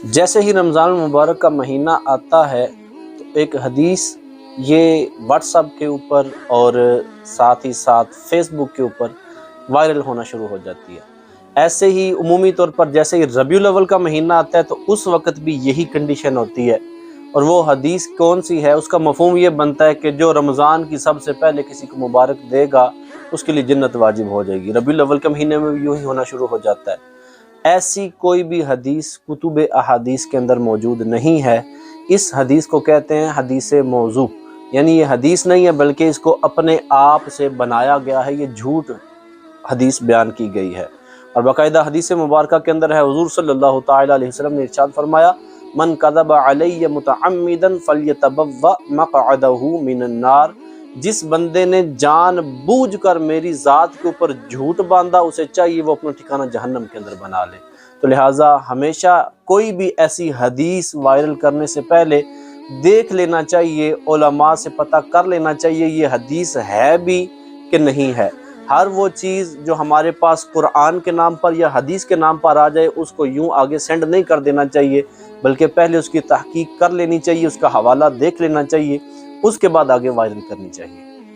جیسے ہی رمضان المبارک کا مہینہ آتا ہے تو ایک حدیث یہ واٹس ایپ کے اوپر اور ساتھ ہی ساتھ فیس بک کے اوپر وائرل ہونا شروع ہو جاتی ہے۔ ایسے ہی عمومی طور پر جیسے ہی ربیع الاول کا مہینہ آتا ہے تو اس وقت بھی یہی کنڈیشن ہوتی ہے، اور وہ حدیث کون سی ہے؟ اس کا مفہوم یہ بنتا ہے کہ جو رمضان کی سب سے پہلے کسی کو مبارک دے گا اس کے لیے جنت واجب ہو جائے گی۔ ربیع الاول کے مہینے میں بھی یوں ہی ہونا شروع ہو جاتا ہے۔ ایسی کوئی بھی حدیث کتب احادیث کے اندر موجود نہیں ہے۔ اس حدیث کو کہتے ہیں حدیث موضوع، یعنی یہ حدیث نہیں ہے بلکہ اس کو اپنے آپ سے بنایا گیا ہے، یہ جھوٹ حدیث بیان کی گئی ہے۔ اور باقاعدہ حدیث مبارکہ کے اندر ہے، حضور صلی اللہ تعالی علیہ وسلم نے ارشاد فرمایا، من کذب علی متعمدا فلیتبوأ مقعدہ من النار، جس بندے نے جان بوجھ کر میری ذات کے اوپر جھوٹ باندھا اسے چاہیے وہ اپنا ٹھکانہ جہنم کے اندر بنا لے۔ تو لہٰذا ہمیشہ کوئی بھی ایسی حدیث وائرل کرنے سے پہلے دیکھ لینا چاہیے، علماء سے پتہ کر لینا چاہیے یہ حدیث ہے بھی کہ نہیں ہے۔ ہر وہ چیز جو ہمارے پاس قرآن کے نام پر یا حدیث کے نام پر آ جائے اس کو یوں آگے سینڈ نہیں کر دینا چاہیے، بلکہ پہلے اس کی تحقیق کر لینی چاہیے، اس کا حوالہ دیکھ لینا چاہیے، اس کے بعد آگے وائرل کرنی چاہیے۔